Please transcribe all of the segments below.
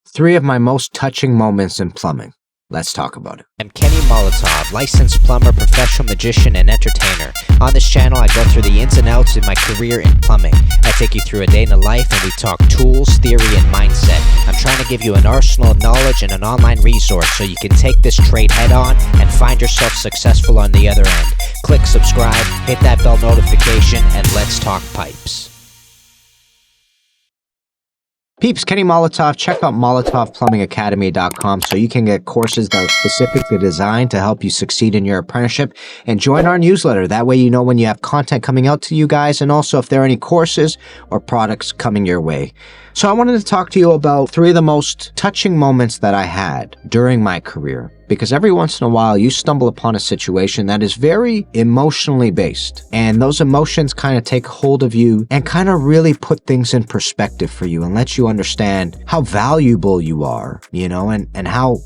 Three of my most touching moments in plumbing. Let's talk about it. I'm Kenny Molotov, licensed plumber, professional magician, and entertainer. On this channel, I go through the ins and outs of my career in plumbing. I take you through a day in the life and we talk tools, theory, and mindset. I'm trying to give you an arsenal of knowledge and an online resource so you can take this trade head on and find yourself successful on the other end. Click subscribe, hit that bell notification, and let's talk pipes. Peeps, Kenny Molotov. Check out MolotovPlumbingAcademy.com so you can get courses that are specifically designed to help you succeed in your apprenticeship, and join our newsletter. That way you know when you have content coming out to you guys, and also if there are any courses or products coming your way. So I wanted to talk to you about three of the most touching moments that I had during my career, because every once in a while you stumble upon a situation that is very emotionally based, and those emotions kind of take hold of you and kind of really put things in perspective for you and let you understand how valuable you are, and how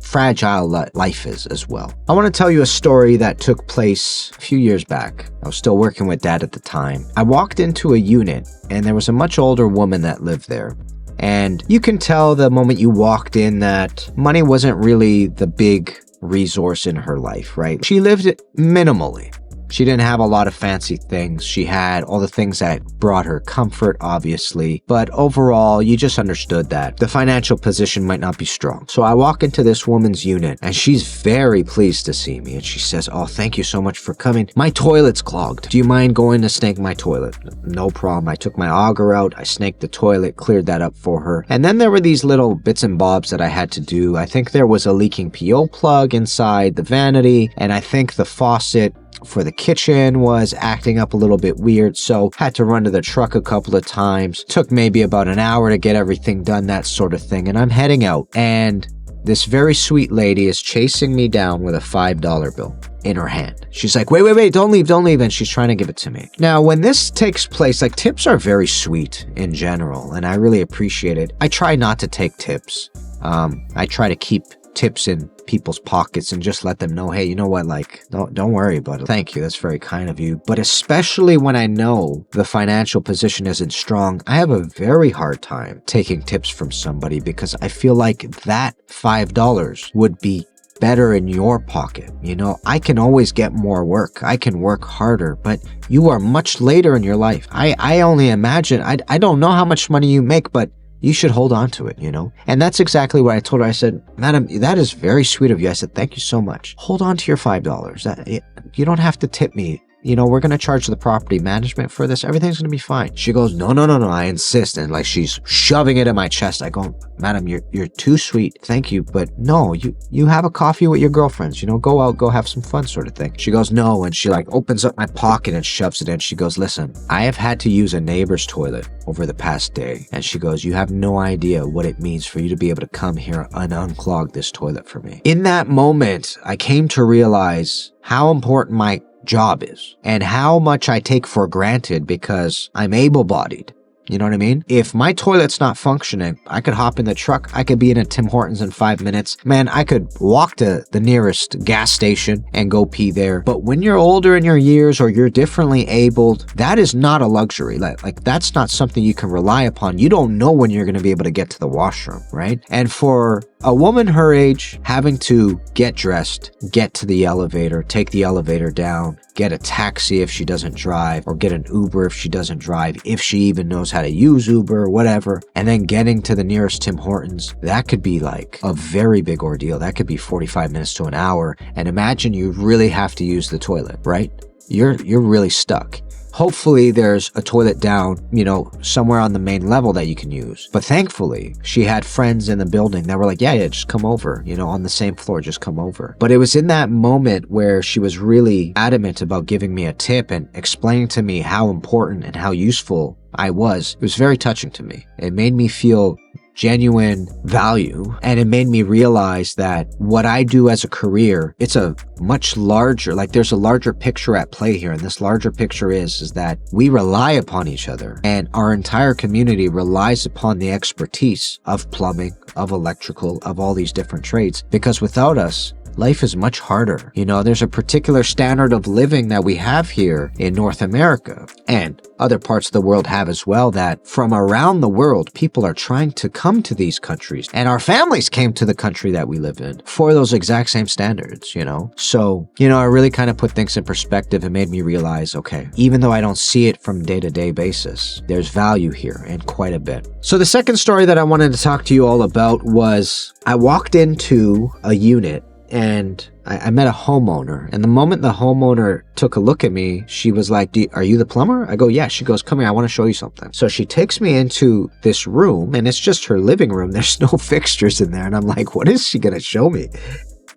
fragile life is as well. I want to tell you a story that took place a few years back. I was still working with Dad at the time. I walked into a unit and there was a much older woman that lived there. And you can tell the moment you walked in that money wasn't really the big resource in her life, right? She lived minimally. She didn't have a lot of fancy things. She had all the things that brought her comfort, obviously. But overall, you just understood that the financial position might not be strong. So I walk into this woman's unit and she's very pleased to see me. And she says, "Oh, thank you so much for coming. My toilet's clogged. Do you mind going to snake my toilet?" No problem. I took my auger out. I snaked the toilet, cleared that up for her. And then there were these little bits and bobs that I had to do. I think there was a leaking PO plug inside the vanity. And I think the faucet for the kitchen was acting up a little bit weird, so had to run to the truck a couple of times. Took maybe about an hour to get everything done, that sort of thing. And I'm heading out, and this very sweet lady is chasing me down with a $5 bill in her hand. She's like, wait, don't leave. And she's trying to give it to me. Now, when this takes place, tips are very sweet in general, and I really appreciate it. I try not to take tips. I try to keep tips in people's pockets and just let them know, hey, you know what, don't worry about it. Thank you, that's very kind of you. But especially when I know the financial position isn't strong, I have a very hard time taking tips from somebody, because I feel like that $5 would be better in your pocket. I can always get more work. I can work harder, but you are much later in your life. I only imagine, I don't know how much money you make, but you should hold on to it, And that's exactly what I told her. I said, "Madam, that is very sweet of you." I said, "Thank you so much. Hold on to your $5. You don't have to tip me. We're going to charge the property management for this. Everything's going to be fine." She goes, No, I insist. And she's shoving it in my chest. I go, "Madam, you're too sweet. Thank you. But no, you have a coffee with your girlfriends, go out, go have some fun," sort of thing. She goes, "No." And she opens up my pocket and shoves it in. She goes, "Listen, I have had to use a neighbor's toilet over the past day." And she goes, "You have no idea what it means for you to be able to come here and unclog this toilet for me." In that moment, I came to realize how important my job is and how much I take for granted because I'm able-bodied. You know what I mean? If my toilet's not functioning, I could hop in the truck. I could be in a Tim Hortons in 5 minutes. Man, I could walk to the nearest gas station and go pee there. But when you're older in your years or you're differently abled, that is not a luxury. That's not something you can rely upon. You don't know when you're going to be able to get to the washroom, right? And for a woman her age, having to get dressed, get to the elevator, take the elevator down, get a taxi if she doesn't drive, or get an Uber if she doesn't drive, if she even knows how to use Uber or whatever, and then getting to the nearest Tim Hortons, that could be a very big ordeal. That could be 45 minutes to an hour. And imagine you really have to use the toilet, right? You're really stuck. Hopefully there's a toilet down, somewhere on the main level that you can use. But thankfully, she had friends in the building that were like, yeah, just come over, on the same floor, just come over. But it was in that moment where she was really adamant about giving me a tip and explaining to me how important and how useful I was. It was very touching to me. It made me feel genuine value, and it made me realize that what I do as a career, it's a much larger, there's a larger picture at play here. And this larger picture is that we rely upon each other, and our entire community relies upon the expertise of plumbing, of electrical, of all these different trades, because without us, life is much harder. You know, there's a particular standard of living that we have here in North America, and other parts of the world have as well, that from around the world, people are trying to come to these countries. And our families came to the country that we live in for those exact same standards, you know? So, you know, it really kind of put things in perspective and made me realize, okay, even though I don't see it from day-to-day basis, there's value here, and quite a bit. So the second story that I wanted to talk to you all about was I walked into a unit and I met a homeowner, and the moment the homeowner took a look at me, she was like, are you the plumber? I go, yeah. She goes, come here, I want to show you something. So she takes me into this room, and it's just her living room. There's no fixtures in there. And I'm like, what is she going to show me?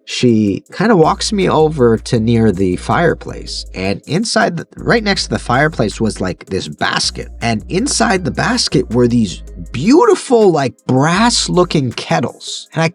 She kind of walks me over to near the fireplace, and inside, right next to the fireplace was like this basket. And inside the basket were these beautiful, like brass looking kettles. And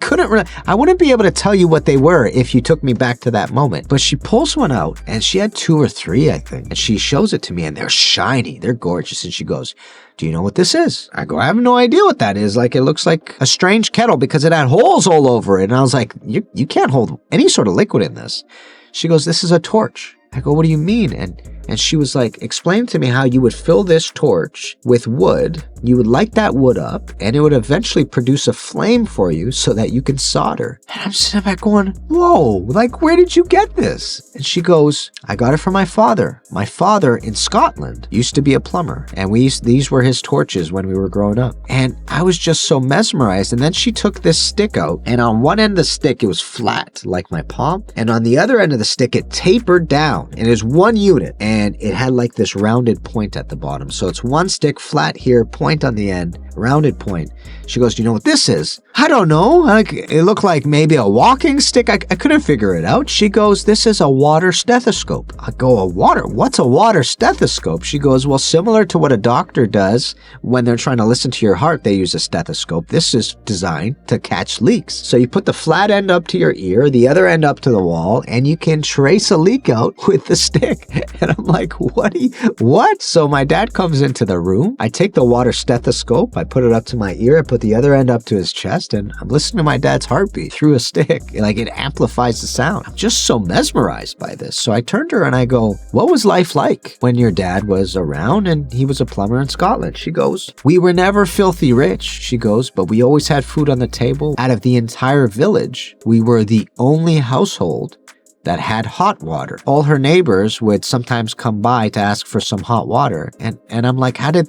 I wouldn't be able to tell you what they were if you took me back to that moment. But she pulls one out, and she had 2 or 3, I think. And she shows it to me, and they're shiny, they're gorgeous. And she goes, do you know what this is? I go, I have no idea what that is. Like, it looks like a strange kettle because it had holes all over it. And I was like, you can't hold any sort of liquid in this. She goes, this is a torch. I go, what do you mean? And she was like, explain to me how you would fill this torch with wood. You would light that wood up, and it would eventually produce a flame for you so that you can solder. And I'm sitting back going, whoa, like, where did you get this? And she goes, I got it from my father. My father in Scotland used to be a plumber, and these were his torches when we were growing up. And I was just so mesmerized. And then she took this stick out, and on one end of the stick, it was flat, like my palm. And on the other end of the stick, it tapered down, and it was one unit. And it had like this rounded point at the bottom. So it's one stick, flat here, point on the end, rounded point. She goes, do you know what this is? I don't know. Like, it looked like maybe a walking stick. I couldn't figure it out. She goes, this is a water stethoscope. I go, what's a water stethoscope? She goes, well, similar to what a doctor does when they're trying to listen to your heart, they use a stethoscope. This is designed to catch leaks. So you put the flat end up to your ear, the other end up to the wall, and you can trace a leak out with the stick. And I'm like, what? So my dad comes into the room. I take the water stethoscope, I put it up to my ear, I put the other end up to his chest, and I'm listening to my dad's heartbeat through a stick. Like, it amplifies the sound. I'm just so mesmerized by this. So I turned to her and I go, what was life like when your dad was around and he was a plumber in Scotland? She goes, we were never filthy rich. She goes, but we always had food on the table. Out of the entire village, we were the only household that had hot water. All her neighbors would sometimes come by to ask for some hot water. And I'm like, how did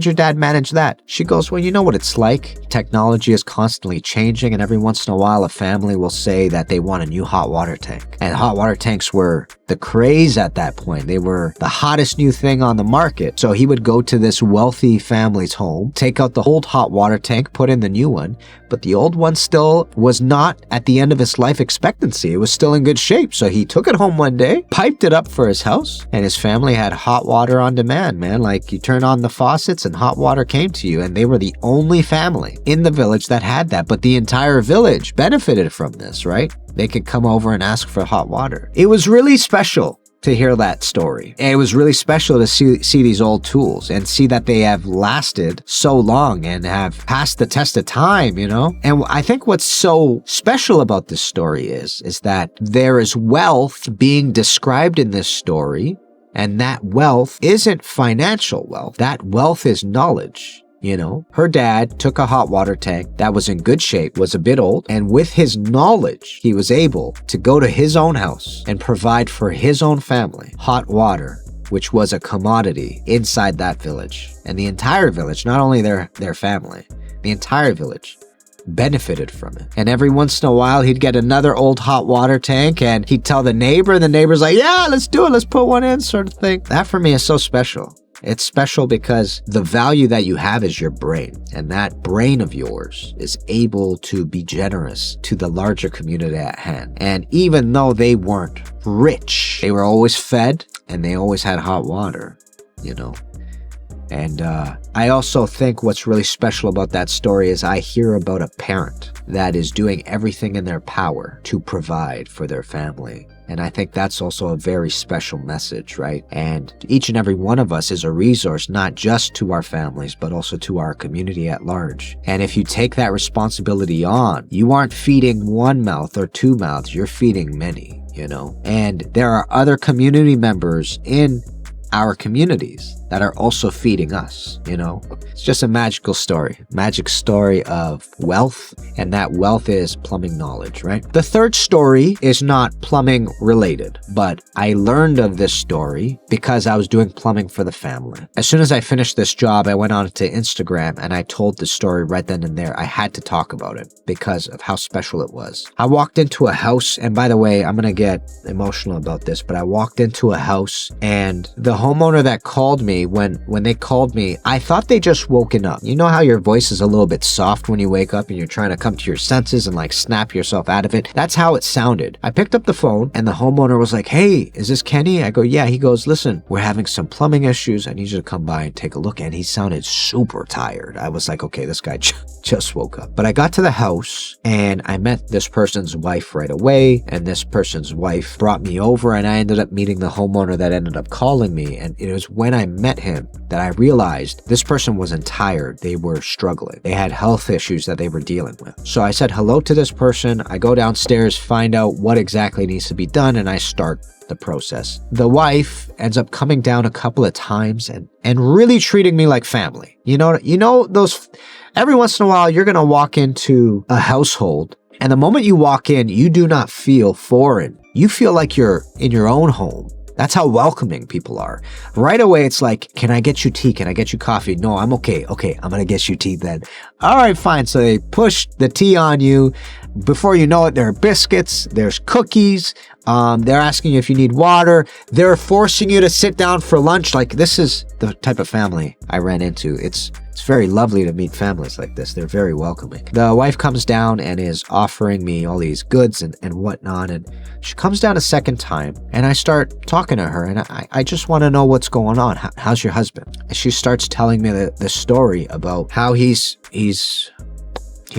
your dad manage that? She goes, well, you know what it's like. Technology is constantly changing, and every once in a while a family will say that they want a new hot water tank. And hot water tanks were the craze at that point. They were the hottest new thing on the market. So he would go to this wealthy family's home, take out the old hot water tank, put in the new one, but the old one still was not at the end of its life expectancy. It was still in good shape. So he took it home one day, piped it up for his house, and his family had hot water on demand, man. Like, you turn on the faucets and hot water came to you, and they were the only family in the village that had that. But the entire village benefited from this, right? They could come over and ask for hot water. It was really special to hear that story. And it was really special to see these old tools and see that they have lasted so long and have passed the test of time, you know? And I think what's so special about this story is that there is wealth being described in this story, and that wealth isn't financial wealth. That wealth is knowledge. You know, her dad took a hot water tank that was in good shape, was a bit old, and with his knowledge, he was able to go to his own house and provide for his own family hot water, which was a commodity inside that village. And the entire village, not only their family, the entire village benefited from it. And every once in a while, he'd get another old hot water tank and he'd tell the neighbor, and the neighbor's like, yeah, let's do it. Let's put one in, sort of thing. That for me is so special. It's special because the value that you have is your brain, and that brain of yours is able to be generous to the larger community at hand. And even though they weren't rich, they were always fed and they always had hot water, you know. And I also think what's really special about that story is I hear about a parent that is doing everything in their power to provide for their family. And I think that's also a very special message, right? And each and every one of us is a resource, not just to our families, but also to our community at large. And if you take that responsibility on, you aren't feeding one mouth or two mouths, you're feeding many, you know? And there are other community members in our communities that are also feeding us, you know? It's just a magic story of wealth, and that wealth is plumbing knowledge, right? The third story is not plumbing related, but I learned of this story because I was doing plumbing for the family. As soon as I finished this job, I went on to Instagram and I told the story right then and there. I had to talk about it because of how special it was. I walked into a house, and by the way, I'm gonna get emotional about this, but I walked into a house and the homeowner that called me, when they called me, I thought they just woken up. You know how your voice is a little bit soft when you wake up and you're trying to come to your senses and like snap yourself out of it? That's how it sounded. I picked up the phone and the homeowner was like, "Hey, is this Kenny?" I go, "Yeah." He goes, "Listen, we're having some plumbing issues. I need you to come by and take a look." And he sounded super tired. I was like, okay, this guy just woke up. But I got to the house and I met this person's wife right away, and this person's wife brought me over, and I ended up meeting the homeowner that ended up calling me. And it was when I met him that I realized this person wasn't tired. They were struggling. They had health issues that they were dealing with. So I said hello to this person. I go downstairs, find out what exactly needs to be done, and I start the process. The wife ends up coming down a couple of times and really treating me like family. You know those, every once in a while you're going to walk into a household, and the moment you walk in, you do not feel foreign. You feel like you're in your own home. That's how welcoming people are. Right away, it's like, "Can I get you tea? Can I get you coffee?" "No, I'm okay." "Okay, I'm going to get you tea then." "All right, fine." So they push the tea on you. Before you know it, there are biscuits, there's cookies. They're asking you if you need water. They're forcing you to sit down for lunch. Like, this is the type of family I ran into. It's very lovely to meet families like this. They're very welcoming. The wife comes down and is offering me all these goods and whatnot. And she comes down a second time and I start talking to her, and I just want to know what's going on. How's your husband? And she starts telling me the story about how he's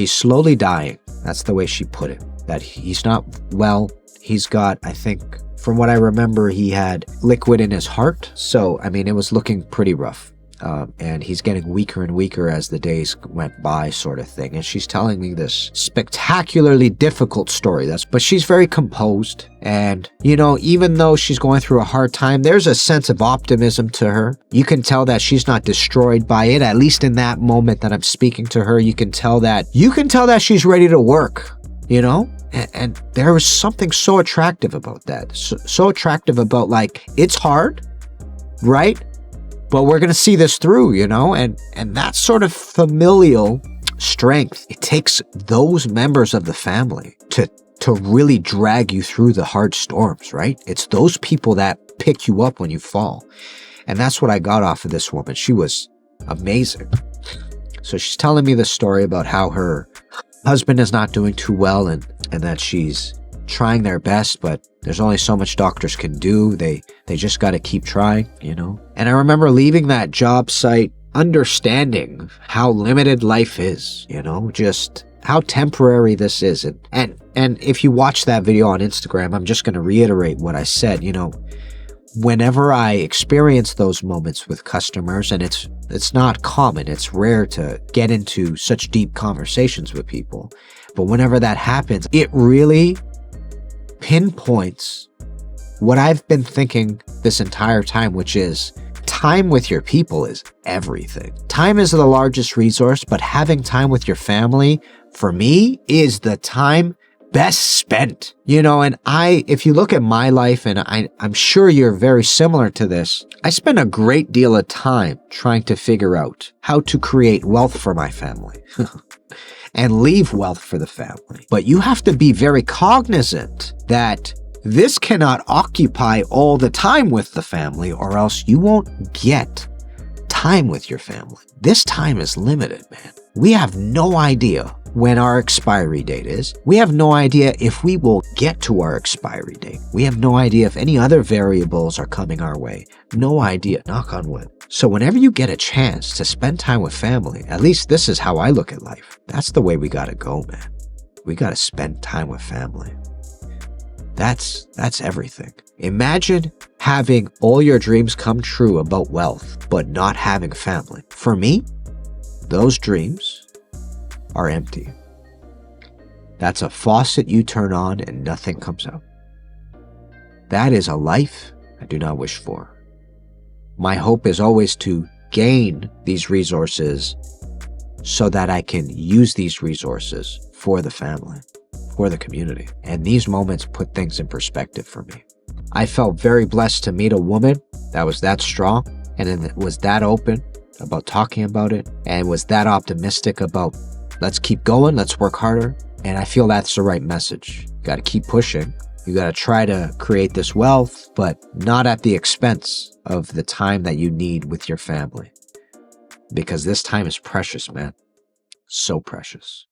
slowly dying. That's the way she put it. That he's not well. He's got, I think, from what I remember, he had liquid in his heart. So, I mean, it was looking pretty rough. And he's getting weaker and weaker as the days went by, sort of thing. And she's telling me this spectacularly difficult story. But she's very composed. And, you know, even though she's going through a hard time, there's a sense of optimism to her. You can tell that she's not destroyed by it, at least in that moment that I'm speaking to her. You can tell that she's ready to work, you know? And there was something so attractive about that. So attractive about, like, it's hard, right? But we're going to see this through, you know? And that sort of familial strength, it takes those members of the family to really drag you through the hard storms, right? It's those people that pick you up when you fall. And that's what I got off of this woman. She was amazing. So she's telling me the story about how her husband is not doing too well, and that she's trying their best, but there's only so much doctors can do. They just got to keep trying, you know? And I remember leaving that job site understanding how limited life is, you know, just how temporary this is. And if you watch that video on Instagram, I'm just going to reiterate what I said. You know, whenever I experience those moments with customers, and it's not common, it's rare to get into such deep conversations with people, but whenever that happens, it really pinpoints what I've been thinking this entire time, which is time with your people is everything. Time is the largest resource, but having time with your family, for me, is the time best spent. You know, and if you look at my life, and I'm sure you're very similar to this, I spend a great deal of time trying to figure out how to create wealth for my family. And leave wealth for the family. But you have to be very cognizant that this cannot occupy all the time with the family, or else you won't get time with your family. This time is limited, man. We have no idea when our expiry date is. We have no idea if we will get to our expiry date. We have no idea if any other variables are coming our way. No idea, knock on wood. So whenever you get a chance to spend time with family, at least this is how I look at life. That's the way we gotta go, man. We gotta spend time with family. That's everything. Imagine having all your dreams come true about wealth, but not having family. For me, those dreams are empty. That's a faucet you turn on and nothing comes out. That is a life I do not wish for. My hope is always to gain these resources so that I can use these resources for the family, for the community. And these moments put things in perspective for me. I felt very blessed to meet a woman that was that strong and was that open about talking about it and was that optimistic about let's keep going, let's work harder. And I feel that's the right message. You got to keep pushing. You got to try to create this wealth, but not at the expense of the time that you need with your family. Because this time is precious, man. So precious.